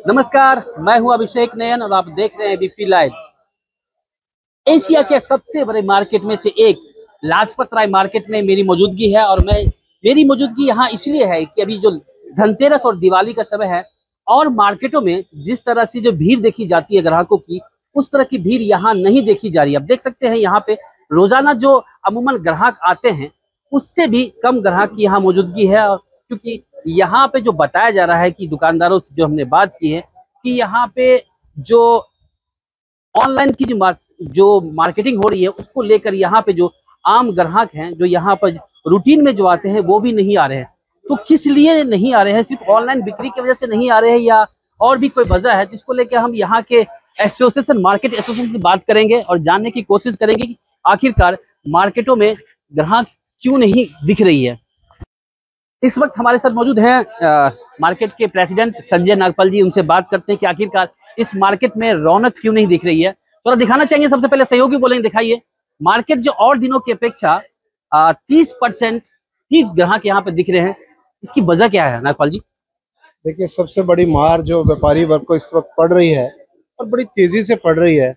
नमस्कार, मैं हूं अभिषेक नयन और आप देख रहे हैं बीपी लाइव। एशिया के सबसे बड़े मार्केट में से एक लाजपत राय मार्केट में मेरी मौजूदगी है और मेरी मौजूदगी यहाँ इसलिए है कि अभी जो धनतेरस और दिवाली का समय है और मार्केटों में जिस तरह से जो भीड़ देखी जाती है ग्राहकों की, उस तरह की भीड़ यहाँ नहीं देखी जा रही है। आप देख सकते हैं यहाँ पे रोजाना जो अमूमन ग्राहक आते हैं उससे भी कम ग्राहक की यहाँ मौजूदगी है। क्योंकि यहाँ पे जो बताया जा रहा है कि दुकानदारों से जो हमने बात की है कि यहाँ पे जो ऑनलाइन की जो मार्केटिंग हो रही है उसको लेकर यहाँ पे जो आम ग्राहक हैं जो यहाँ पर रूटीन में जो आते हैं वो भी नहीं आ रहे हैं। तो किस लिए नहीं आ रहे हैं? सिर्फ ऑनलाइन बिक्री की वजह से नहीं आ रहे हैं या और भी कोई वजह है? जिसको लेकर हम यहाँ के मार्केट एसोसिएशन की बात करेंगे और जानने की कोशिश करेंगे कि आखिरकार मार्केटों में ग्राहक क्यों नहीं दिख रही है। इस वक्त हमारे साथ मौजूद हैं मार्केट के प्रेसिडेंट संजय नागपाल जी। उनसे बात करते हैं कि आखिरकार इस मार्केट में रौनक क्यों नहीं दिख रही है। थोड़ा दिखाना चाहिए, सबसे पहले सहयोगी बोलेंगे, दिखाइए। मार्केट जो और दिनों की अपेक्षा 30% ही ग्राहक यहाँ पे दिख रहे हैं, इसकी वजह क्या है नागपाल जी? देखिए, सबसे बड़ी मार जो व्यापारी वर्ग को इस वक्त पड़ रही है और बड़ी तेजी से पड़ रही है।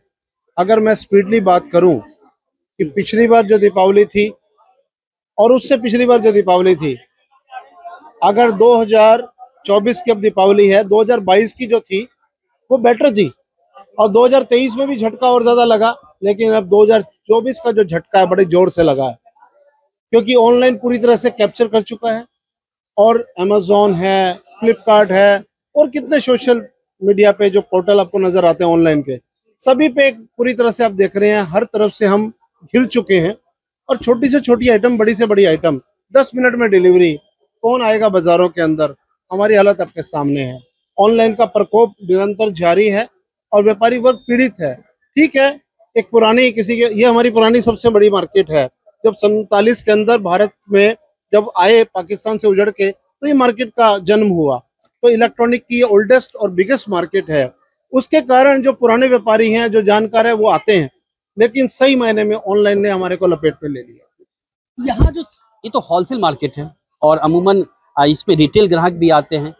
अगर मैं स्पीडली बात करूं कि पिछली बार जो दीपावली थी और उससे पिछली बार जो दीपावली थी, अगर 2024 की अब दीपावली है, 2022 की जो थी वो बेटर थी और 2023 में भी झटका और ज्यादा लगा, लेकिन अब 2024 का जो झटका है बड़े जोर से लगा है क्योंकि ऑनलाइन पूरी तरह से कैप्चर कर चुका है और अमेजोन है, फ्लिपकार्ट है और कितने सोशल मीडिया पे जो पोर्टल आपको नजर आते हैं ऑनलाइन के, सभी पे पूरी तरह से आप देख रहे हैं हर तरफ से हम घिर चुके हैं। और छोटी से छोटी आइटम, बड़ी से बड़ी आइटम, 10 मिनट में डिलीवरी, कौन आएगा बाजारों के अंदर? हमारी हालत आपके सामने है। ऑनलाइन का प्रकोप निरंतर जारी है और व्यापारी वर्ग पीड़ित है। ठीक है, एक पुरानी ये हमारी पुरानी सबसे बड़ी मार्केट है। जब 47 के अंदर भारत में जब आए पाकिस्तान से उजड़ के, तो ये मार्केट का जन्म हुआ। तो इलेक्ट्रॉनिक की ओल्डेस्ट और बिगेस्ट मार्केट है। उसके कारण जो पुराने व्यापारी हैं, जो जानकार है, वो आते हैं, लेकिन सही मायने में ऑनलाइन ने हमारे को लपेट में ले लिया। यहाँ जो ये तो होलसेल मार्केट है और अमूमन इसमें रिटेल ग्राहक भी आते हैं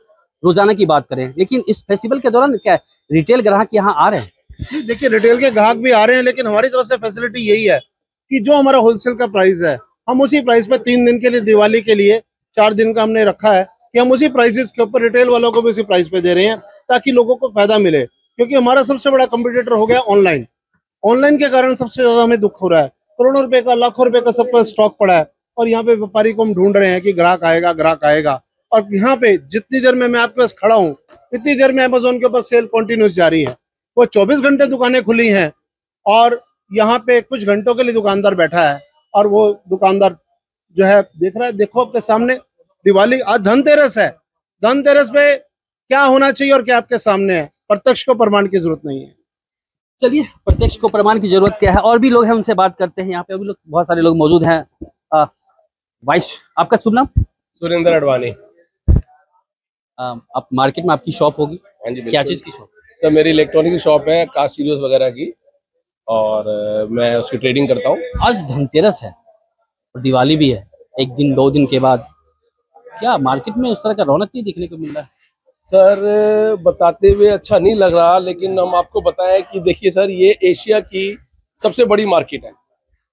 रोजाना की बात करें, लेकिन इस फेस्टिवल के दौरान क्या रिटेल ग्राहक यहाँ आ रहे हैं? देखिए, रिटेल के ग्राहक भी आ रहे हैं, लेकिन हमारी तरफ से फैसिलिटी यही है कि जो हमारा होलसेल का प्राइस है, हम उसी प्राइस पे 3 दिन के लिए, दिवाली के लिए 4 दिन का हमने रखा है कि हम उसी प्राइसेस के ऊपर रिटेल वालों को भी उसी प्राइस पे दे रहे हैं ताकि लोगों को फायदा मिले। क्योंकि हमारा सबसे बड़ा कंपटीटर हो गया ऑनलाइन। ऑनलाइन के कारण सबसे ज्यादा हमें दुख हो रहा है। करोड़ों रुपए का, लाखों रुपए का सबका स्टॉक पड़ा है और यहाँ पे व्यापारी को हम ढूंढ रहे हैं कि ग्राहक आएगा, ग्राहक आएगा। और यहाँ पे जितनी देर में मैं आपके पास खड़ा हूँ, इतनी देर में अमेजोन के ऊपर सेल कंटिन्यूस जारी है। वो 24 घंटे दुकानें खुली हैं और यहाँ पे कुछ घंटों के लिए दुकानदार बैठा है और वो दुकानदार जो है देख रहा है। देखो आपके सामने, दिवाली, आज धनतेरस है। धनतेरस पे क्या होना चाहिए और क्या आपके सामने है। प्रत्यक्ष को प्रमाण की जरूरत नहीं है। चलिए, प्रत्यक्ष को प्रमाण की जरूरत क्या है, और भी लोग हैं, उनसे बात करते हैं। यहाँ पे अभी लोग, बहुत सारे लोग मौजूद हैं। वाइश, आपका शुभ नाम? सुरेंद्र अडवाणी। आप मार्केट में आपकी शॉप होगी? हाँ जी, क्या चीज की शॉप? सर, मेरी इलेक्ट्रॉनिक की शॉप है, कार सीरीज वगैरह की, और मैं उसकी ट्रेडिंग करता हूँ। आज धनतेरस है और दिवाली भी है, एक दिन 2 दिन के बाद। क्या मार्केट में उस तरह का रौनक नहीं दिखने को मिल रहा है? सर, बताते हुए अच्छा नहीं लग रहा, लेकिन हम आपको बताएं कि देखिए सर, ये एशिया की सबसे बड़ी मार्केट है।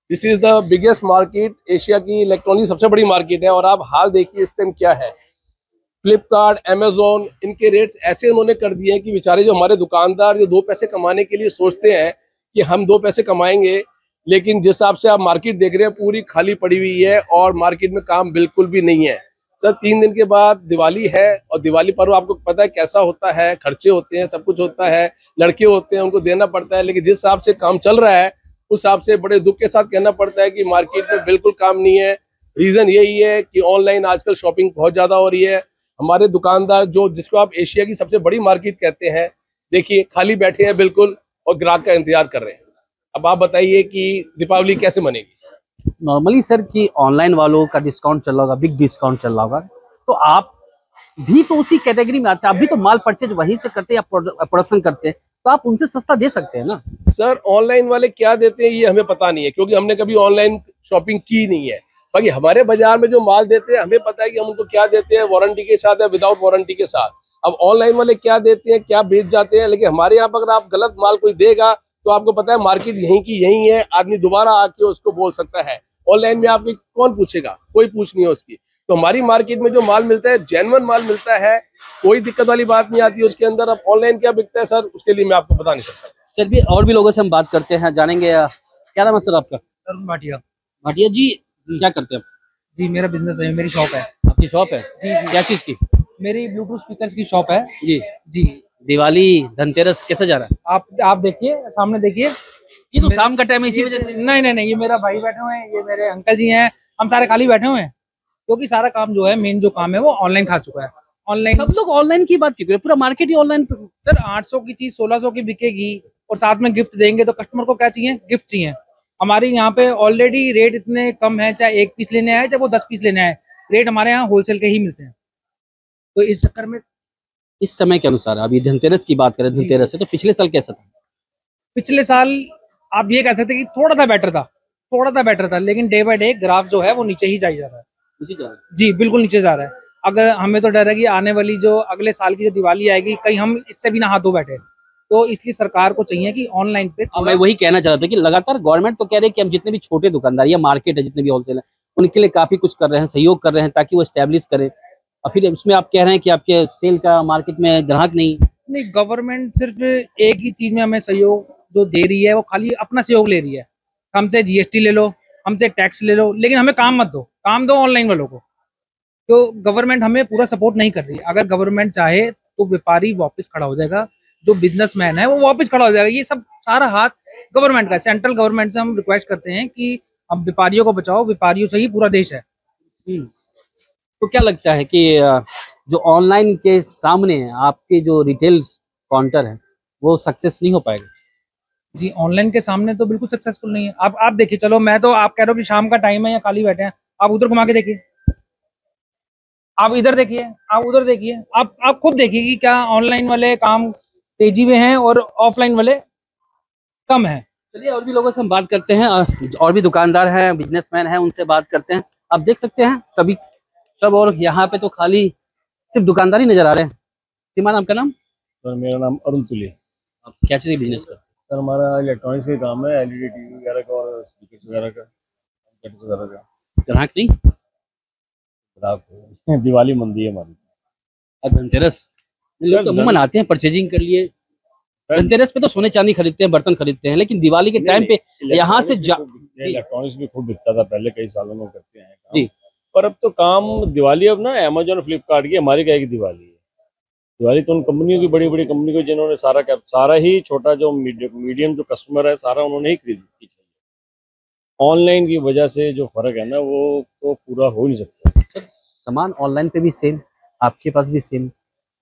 This is the biggest market. Asia की इलेक्ट्रॉनिक सबसे बड़ी मार्केट है। और आप हाल देखिए इस टाइम क्या है। फ्लिपकार्ट, अमेजोन, इनके रेट्स ऐसे उन्होंने कर दिए हैं कि बेचारे जो हमारे दुकानदार जो 2 पैसे कमाने के लिए सोचते हैं कि हम 2 पैसे कमाएंगे, लेकिन जिस हिसाब से आप मार्केट देख रहे हैं पूरी खाली पड़ी हुई है और मार्केट में काम बिल्कुल भी नहीं है। सर, 3 दिन के बाद दिवाली है और दिवाली पर्व आपको पता है कैसा होता है, खर्चे होते हैं, सब कुछ होता है, लड़के होते हैं, उनको देना पड़ता है। लेकिन जिस हिसाब से काम चल रहा है उस हिसाब से बड़े दुख के साथ कहना पड़ता है कि मार्केट में बिल्कुल काम नहीं है। रीजन यही है कि ऑनलाइन आजकल शॉपिंग बहुत ज्यादा हो रही है। हमारे दुकानदार जो, जिसको आप एशिया की सबसे बड़ी मार्केट कहते हैं, देखिए खाली बैठे हैं बिल्कुल और ग्राहक का इंतजार कर रहे हैं। अब आप बताइए कि दीपावली कैसे मनेगी? नॉर्मली सर कि ऑनलाइन वालों का डिस्काउंट चल रहा होगा, बिग डिस्काउंट चल रहा होगा, तो आप भी तो उसी कैटेगरी में आते हैं। आप भी तो माल परचेज वहीं से करते हैं या प्रोडक्शन करते हैं, तो आप उनसे सस्ता दे सकते हैं ना। सर, ऑनलाइन वाले क्या देते हैं ये हमें पता नहीं है, क्योंकि हमने कभी ऑनलाइन शॉपिंग की नहीं है। बाकी हमारे बाजार में जो माल देते हैं हमें पता है कि हम उनको क्या देते हैं, वारंटी के साथ या विदाउट वारंटी के साथ। अब ऑनलाइन वाले क्या देते हैं, क्या बेच जाते हैं, लेकिन हमारे यहाँ पर अगर आप गलत माल कोई देगा तो आपको पता है मार्केट यहीं की यहीं है, आदमी दोबारा आके उसको बोल सकता है। ऑनलाइन में आपकी कौन पूछेगा, कोई पूछ नहीं है उसकी। तो हमारी मार्केट में जो माल मिलता है जेन्युइन माल मिलता है, कोई दिक्कत वाली बात नहीं आती है उसके अंदर। अब ऑनलाइन क्या बिकता है सर, उसके लिए मैं आपको बता नहीं सकता। सर भी और भी लोगों से हम बात करते हैं, जानेंगे। क्या नाम है सर आपका? अरुण भाटिया। भाटिया जी, क्या करते हैं आप? जी मेरा बिजनेस है, मेरी शॉप है। आपकी शॉप है? जी जी। क्या चीज की? मेरी ब्लूटूथ स्पीकर्स की शॉप है जी जी। दिवाली धनतेरस कैसा जा रहा है? आप देखिए, सामने देखिए। ये तो शाम का टाइम है, इसी वजह से। नहीं नहीं नहीं, ये मेरा भाई बैठे हुए हैं, ये मेरे अंकल जी हैं, हम सारे खाली बैठे हुए हैं क्योंकि सारा काम जो है, मेन जो काम है वो ऑनलाइन खा चुका है। ऑनलाइन सब लोग ऑनलाइन की बात क्यों करें, पूरा मार्केट ही ऑनलाइन। सर 800 की चीज 1600 की बिकेगी और साथ में गिफ्ट देंगे तो कस्टमर को क्या चाहिए? गिफ्ट चाहिए। हमारे यहाँ पे ऑलरेडी रेट इतने कम है, चाहे 1 पीस लेने आए चाहे वो 10 पीस लेने आए, रेट हमारे यहाँ होलसेल के ही मिलते हैं। तो इस चक्कर में इस समय के अनुसार अभी धनतेरस की बात करें, धनतेरस है तो पिछले साल कैसा था? पिछले साल आप ये कह सकते हैं कि थोड़ा सा बेटर था, लेकिन डे बाय डे ग्राफ जो है वो नीचे ही जा रहा है। जी बिल्कुल नीचे जा रहा है। अगर हमें तो डर है कि आने वाली जो अगले साल की जो दिवाली आएगी, कहीं हम इससे भी ना हाथ धो बैठे। तो इसलिए सरकार को चाहिए कि ऑनलाइन पे मैं वही कहना चाह रहा था कि लगातार गवर्नमेंट तो कह रही है कि हम जितने भी छोटे दुकानदार या मार्केट है, जितने भी होलसेल है, उनके लिए काफी कुछ कर रहे हैं, सहयोग कर रहे हैं ताकि वो एस्टेब्लिश करें। और फिर उसमें आप कह रहे हैं कि आपके सेल का मार्केट में ग्राहक नहीं। गवर्नमेंट सिर्फ एक ही चीज में हमें सहयोग जो दे रही है, वो खाली अपना सहयोग ले रही है। हमसे जीएसटी ले लो, हमसे टैक्स ले लो, लेकिन हमें काम मत दो, काम दो ऑनलाइन वालों को। तो गवर्नमेंट हमें पूरा सपोर्ट नहीं कर रही। अगर गवर्नमेंट चाहे तो व्यापारी वापस खड़ा हो जाएगा, जो बिजनेसमैन है वो वापस खड़ा हो जाएगा। ये सब सारा हाथ गवर्नमेंट का है। सेंट्रल गवर्नमेंट से हम रिक्वेस्ट करते हैं कि हम व्यापारियों को बचाओ, व्यापारियों से ही पूरा देश है। तो क्या लगता है कि जो ऑनलाइन के सामने आपके जो रिटेल काउंटर है वो सक्सेस नहीं हो पाएगा? जी ऑनलाइन के सामने तो बिल्कुल सक्सेसफुल नहीं है। आप देखिए, चलो मैं तो आप कह रहे हो कि शाम का टाइम है या खाली बैठे हैं, आप उधर घुमा के देखिए, आप इधर देखिए, आप उधर देखिए, आप खुद देखिए कि क्या ऑनलाइन वाले काम तेजी में हैं और ऑफलाइन वाले कम है। चलिए और भी लोगों से हम बात करते हैं, और भी दुकानदार हैं, बिजनेसमैन हैं, उनसे बात करते हैं। आप देख सकते हैं सभी सब, और यहाँ पे तो खाली सिर्फ दुकानदार ही नजर आ रहे हैं। सीमा आपका नाम? सर मेरा नाम अरुण तुले। आप क्या चीज़ बिजनेस करते हैं? सर हमारा इलेक्ट्रॉनिक्स का काम है, एलईडी टीवी वगैरह का और स्पीकर वगैरह का, वगैरह का। ग्राहक नहीं? ग्राहक दिवाली मंदी है हमारी। अब धनतेरस लोग तो अमूमन आते हैं परचेजिंग के लिए। धनतेरस पे तो सोने चांदी खरीदते हैं, बर्तन खरीदते हैं, लेकिन दिवाली के टाइम पे यहाँ से इलेक्ट्रॉनिक्स भी खूब बिकता था पहले, कई सालों में करते हैं काम। जी। पर अब तो काम दिवाली अब ना अमेजोन फ्लिपकार्ट की, हमारी क्या की दिवाली है। दिवाली तो उन कंपनियों की, बड़ी बड़ी कंपनी को, जिन्होंने सारा ही छोटा जो मीडियम जो कस्टमर है सारा उन्होंने ही खरीदी। ऑनलाइन की वजह से जो फर्क है ना वो तो पूरा हो नहीं सकता। सामान ऑनलाइन पे भी सेम, आपके पास भी सेम,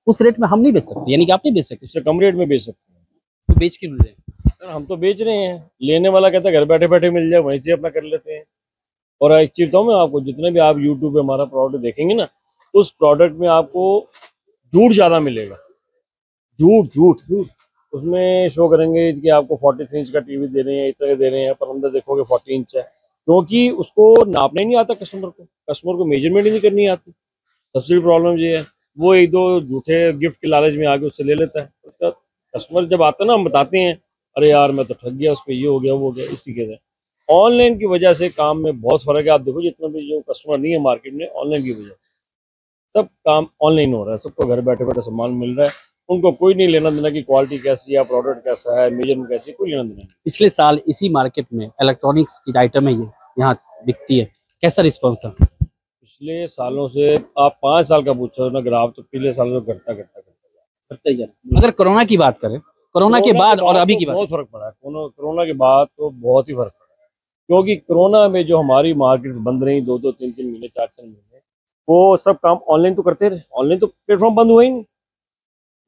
उस रेट में हम नहीं बेच सकते, यानी कि आप नहीं बेच सकते, उससे कम रेट में बेच सकते हैं। तो बेच क्यों रहे हैं? सर हम तो बेच रहे हैं, लेने वाला कहता है घर बैठे बैठे मिल जाए, वहीं से अपना कर लेते हैं। और एक चीज तो मैं आपको, जितने भी आप यूट्यूब पे हमारा प्रोडक्ट देखेंगे ना, उस प्रोडक्ट में आपको झूठ ज्यादा मिलेगा। झूठ उसमें शो करेंगे कि आपको 43 इंच का टीवी दे रहे हैं, इतना दे रहे हैं, पर अंदर देखोगे 40 इंच है, क्योंकि उसको नापना ही नहीं आता कस्टमर को मेजरमेंट ही नहीं करनी आती। सबसे बड़ी प्रॉब्लम ये है। वो एक दो झूठे गिफ्ट के लालच में आके उससे ले लेता है। उसका कस्टमर जब आता है ना, हम बताते हैं अरे यार मैं तो ठग गया, उस पर ये हो गया वो हो गया। इस तरीके से ऑनलाइन की वजह से काम में बहुत फर्क है। आप देखो जितना भी जो कस्टमर नहीं है मार्केट में, ऑनलाइन की वजह से सब काम ऑनलाइन हो रहा है, सबको घर बैठे बैठे सामान मिल रहा है। उनको कोई नहीं लेना देना कि क्वालिटी कैसी है, प्रोडक्ट कैसा है, मेजरमेंट कैसी है, कोई लेना देना नहीं। पिछले साल इसी मार्केट में इलेक्ट्रॉनिक्स की आइटम है, ये यहाँ बिकती है, कैसा रिस्पॉन्स था? पिछले सालों से आप 5 साल का पूछो ना, ग्राफ तो पिछले सालों में घटता ही जा रहा है। अगर कोरोना की बात करें, कोरोना के बाद और अभी की बात, बहुत फर्क पड़ा है। कोरोना के बाद तो बहुत ही फर्क पड़ा है, क्योंकि कोरोना में जो हमारी मार्केट बंद रही 2-2, 3-3 महीने, 4-4 महीने, वो सब काम ऑनलाइन तो करते रहे। ऑनलाइन तो प्लेटफॉर्म बंद हुआ ही नहीं।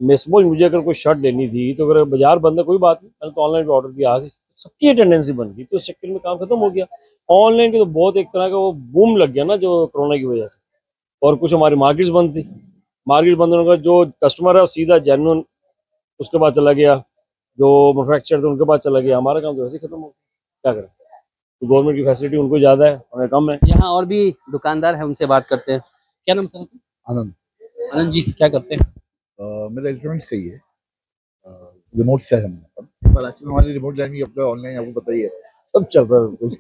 मैं सपोज मुझे अगर कोई शर्ट लेनी थी तो अगर बाजार बंद है कोई बात नहीं, मैंने तो ऑनलाइन पे ऑर्डर दिया, आ गई। सबकी टेंडेंसी बन गई, तो इस चक्कर में काम खत्म हो गया। ऑनलाइन की तो बहुत एक तरह का वो बूम लग गया ना जो कोरोना की वजह से। और कुछ हमारी मार्केट्स बंद थी, मार्केट बंद होने का जो कस्टमर है वो सीधा जेन्युइन उसके पास चला गया, जो मैन्युफैक्चर थे उनके पास चला गया। हमारा काम तो वैसे ही खत्म हो गया, क्या करें। तो गवर्नमेंट की फैसिलिटी उनको ज़्यादा है, हमें कम है। यहाँ और भी दुकानदार है, उनसे बात करते हैं। क्या नाम सर? आनंद। आनंद जी, क्या करते हैं? मेरा इलेक्ट्रॉनिक्स का ही है। रिमोट्स का है पर आजकल हमारी रिमोट लर्निंग अब तो ऑनलाइन आपको पता ही है, सब चल रहा है कुछ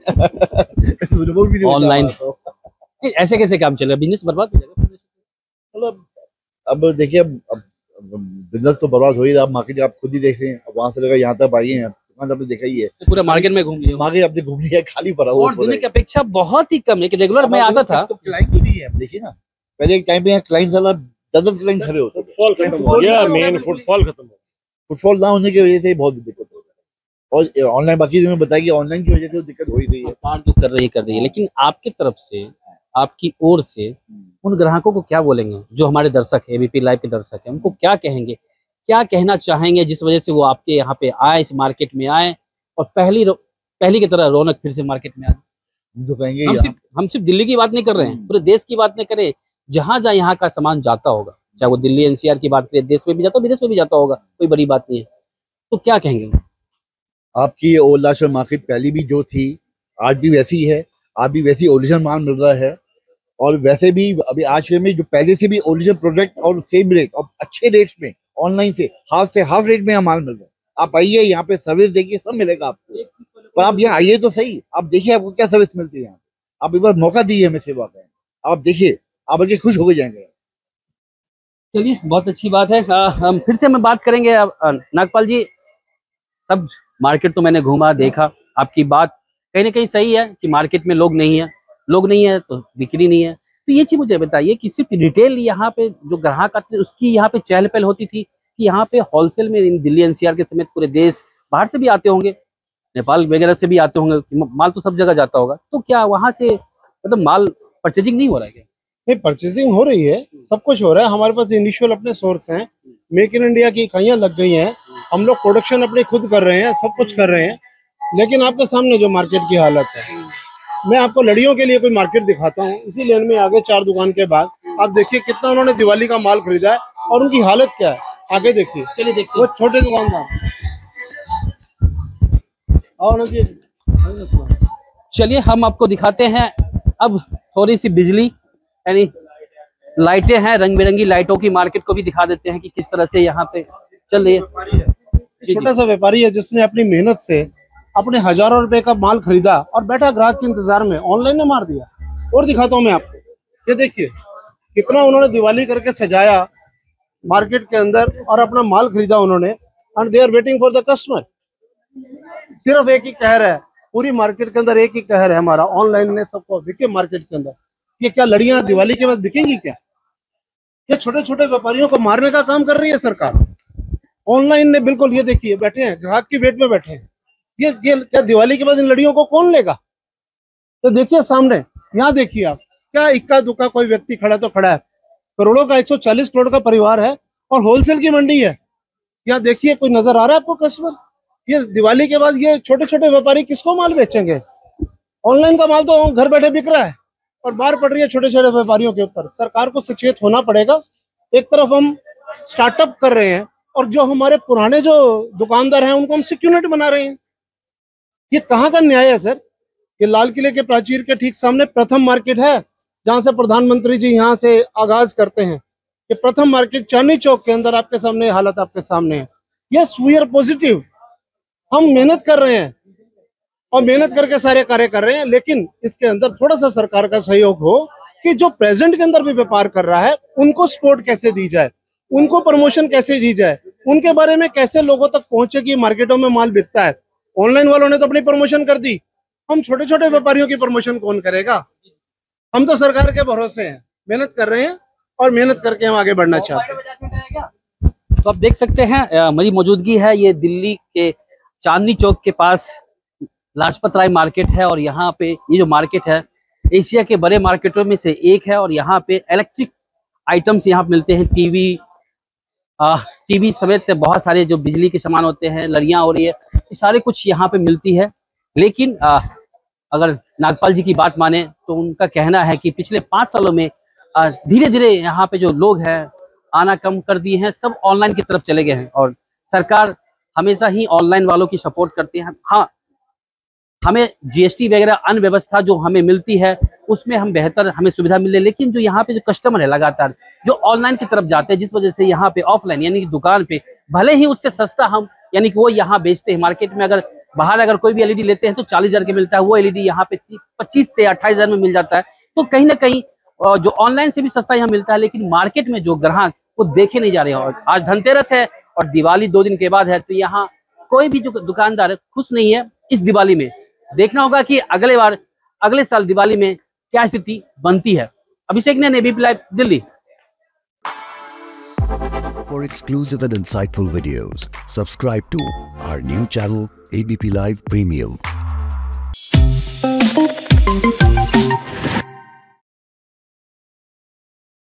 रिमोट भी नहीं बचा ऑनलाइन रहा तो। ऐसे कैसे काम चलेगा, बिजनेस बर्बाद हो जाएगा। मतलब अब देखिए, अब बिजनेस तो बर्बाद हो ही रहा। अब मार्केट आप खुद ही देख रहे हैं, अब वहां से लेकर यहाँ तक आई हैं, दुकान आपने देखा ही है, तो पूरा मार्केट में घूम लिया मार्केट आपने घूम लिया, खाली पड़ा हुआ और दिन की अपेक्षा बहुत ही कम है कि रेगुलर मैं आता था। तो क्लाइंट भी नहीं है। अब देखिए ना, पहले एक टाइम पे यहाँ क्लाइंट साला 10-10 क्लाइंट खड़े होते थे। फुटफॉल खत्म हो गया, मेन फुटफॉल खत्म हो गया। फुटफॉल ना होने की वजह से ही बहुत दिक्कत हो रही है। और ऑनलाइन, बाकी जो बताया कि ऑनलाइन की वजह से तो दिक्कत हो ही रही है। सरकार जो कर रही है, लेकिन आपकी तरफ से, आपकी ओर से उन ग्राहकों को क्या बोलेंगे जो हमारे दर्शक है, एबीपी लाइव के दर्शक है, उनको क्या कहेंगे, क्या कहना चाहेंगे जिस वजह से वो आपके यहाँ पे आए, इस मार्केट में आए और पहली की तरह रौनक फिर से मार्केट में आ जाए। हम तो कहेंगे हम सिर्फ दिल्ली की बात नहीं कर रहे हैं, पूरे देश की बात नहीं कर रहे, जहां जहां यहाँ का सामान जाता होगा, चाहे वो दिल्ली एनसीआर की बात करें, देश में भी जाता, विदेश में भी जाता होगा, कोई बड़ी बात नहीं है, तो क्या कहेंगे? आपकी ओलाशर मार्केट पहले भी जो थी आज भी वैसी है, आज भी वैसी ओरिजिनल माल मिल रहा है। और वैसे भी अभी आज के में जो पहले से भी ओरिजिनल प्रोडक्ट और सेम रेट और अच्छे रेट्स में ऑनलाइन से हाफ रेट में यहाँ माल मिल रहा है। आप आइए यहाँ पे, सर्विस देखिए, सब मिलेगा आपको। पर आप यहाँ आइए तो सही, आप देखिए आपको क्या सर्विस मिलती है यहाँ। आप एक बार मौका दीजिए हमें सेवा का, आप देखिए, आप आगे खुश हो जाएंगे। चलिए, बहुत अच्छी बात है। हम फिर से बात करेंगे अब। नागपाल जी, सब मार्केट तो मैंने घूमा, देखा, आपकी बात कहीं ना कहीं सही है कि मार्केट में लोग नहीं है तो बिक्री नहीं है। तो ये चीज मुझे बताइए कि सिर्फ रिटेल यहाँ पे जो ग्राहक आते थे उसकी यहाँ पे चहल पहल होती थी कि यहाँ पे होलसेल में दिल्ली एनसीआर के समेत पूरे देश बाहर से भी आते होंगे, नेपाल वगैरह से भी आते होंगे, माल तो सब जगह जाता होगा, तो क्या वहां से मतलब माल परचेजिंग नहीं हो रहा है क्या? नहीं, परचेजिंग हो रही है, सब कुछ हो रहा है। हमारे पास इनिशियल अपने सोर्स हैं, मेक इन इंडिया की इकाइयां लग गई हैं, हम लोग प्रोडक्शन अपने खुद कर रहे हैं, सब कुछ कर रहे हैं। लेकिन आपके सामने जो मार्केट की हालत है, मैं आपको लड़ियों के लिए कोई मार्केट दिखाता हूँ, इसी लेन में आगे 4 दुकान के बाद आप देखिए कितना उन्होंने दिवाली का माल खरीदा है और उनकी हालत क्या है, आगे देखिए। चलिए देखते वो छोटे दुकानदार और चलिए हम आपको दिखाते हैं। अब थोड़ी सी बिजली यानी लाइटें हैं, रंग बिरंगी लाइटों की मार्केट को भी दिखा देते हैं कि किस तरह से यहाँ पे चल रही है। छोटा सा व्यापारी है जिसने अपनी मेहनत से अपने हजारों रुपए का माल खरीदा और बैठा ग्राहक के इंतजार में, ऑनलाइन ने मार दिया। और दिखाता हूँ मैं आपको, ये देखिए कितना उन्होंने दिवाली करके सजाया मार्केट के अंदर और अपना माल खरीदा उन्होंने, and they are waiting for the customer. सिर्फ एक ही कहर है पूरी मार्केट के अंदर, एक ही कहर है हमारा, ऑनलाइन ने सबको। देखिए मार्केट के अंदर ये क्या लड़ियां दिवाली के बाद बिकेंगी क्या? ये छोटे छोटे व्यापारियों को मारने का काम कर रही है सरकार। ऑनलाइन ने बिल्कुल, ये देखिए बैठे हैं ग्राहक की वेट में बैठे हैं। ये क्या दिवाली के बाद इन लड़ियों को कौन लेगा? तो देखिए सामने, यहाँ देखिए आप, क्या इक्का दुक्का कोई व्यक्ति खड़ा तो खड़ा है। करोड़ों का 140 करोड़ का परिवार है और होलसेल की मंडी है। यहाँ देखिए कोई नजर आ रहा है आपको कस्टमर? ये दिवाली के बाद ये छोटे छोटे व्यापारी किसको माल बेचेंगे? ऑनलाइन का माल तो घर बैठे बिक रहा है और मार पड़ रही है छोटे छोटे व्यापारियों के ऊपर। सरकार को सचेत होना पड़ेगा। एक तरफ हम स्टार्टअप कर रहे हैं और जो हमारे पुराने जो दुकानदार हैं उनको हम सिक्योरिटी बना रहे हैं। ये कहाँ का न्याय है सर? ये लाल किले के प्राचीर के ठीक सामने प्रथम मार्केट है, जहां से प्रधानमंत्री जी यहाँ से आगाज करते हैं। ये प्रथम मार्केट चांदनी चौक के अंदर आपके सामने हालत आपके सामने है। Yes, we are positive. हम मेहनत कर रहे हैं और मेहनत करके सारे कार्य कर रहे हैं, लेकिन इसके अंदर थोड़ा सा सरकार का सहयोग हो कि जो प्रेजेंट के अंदर भी व्यापार कर रहा है उनको सपोर्ट कैसे दी जाए, उनको प्रमोशन कैसे दी जाए, उनके बारे में कैसे लोगों तक पहुंचे कि मार्केटों में माल बिकता है। ऑनलाइन वालों ने तो अपनी प्रमोशन कर दी, हम छोटे छोटे व्यापारियों की प्रमोशन कौन करेगा? हम तो सरकार के भरोसे हैं, मेहनत कर रहे हैं और मेहनत करके हम आगे बढ़ना चाहते हैं। तो आप देख सकते हैं मेरी मौजूदगी है ये दिल्ली के चांदनी चौक के पास लाजपत राय मार्केट है। और यहाँ पे ये जो मार्केट है एशिया के बड़े मार्केटों में से एक है। और यहाँ पे इलेक्ट्रिक आइटम्स यहाँ मिलते हैं, टीवी समेत बहुत सारे जो बिजली के सामान होते हैं, लड़ियाँ हो रही है, ये सारे कुछ यहाँ पे मिलती है। लेकिन अगर नागपाल जी की बात माने तो उनका कहना है कि पिछले 5 सालों में धीरे धीरे यहाँ पे जो लोग हैं आना कम कर दिए हैं, सब ऑनलाइन की तरफ चले गए हैं और सरकार हमेशा ही ऑनलाइन वालों की सपोर्ट करती है। हाँ, हमें जीएसटी वगैरह अन्य व्यवस्था जो हमें मिलती है उसमें हम बेहतर हमें सुविधा मिले, लेकिन जो यहाँ पे जो कस्टमर है लगातार जो ऑनलाइन की तरफ जाते हैं, जिस वजह से यहाँ पे ऑफलाइन यानी कि दुकान पे भले ही उससे सस्ता हम यानी कि वो यहाँ बेचते हैं मार्केट में, अगर बाहर अगर कोई भी एलईडी लेते हैं तो 40,000 के मिलता है, वो एलईडी यहाँ पे 25 से 28,000 में मिल जाता है। तो कहीं ना कहीं जो ऑनलाइन से भी सस्ता यहाँ मिलता है, लेकिन मार्केट में जो ग्राहक वो देखे नहीं जा रहे हैं। आज धनतेरस है और दिवाली 2 दिन के बाद है, तो यहाँ कोई भी जो दुकानदार है खुश नहीं है इस दिवाली में। देखना होगा कि अगले साल दिवाली में क्या स्थिति बनती है। अभिषेक ने ABP live, Delhi. For exclusive and insightful videos, subscribe to our new channel ABP Live Premium.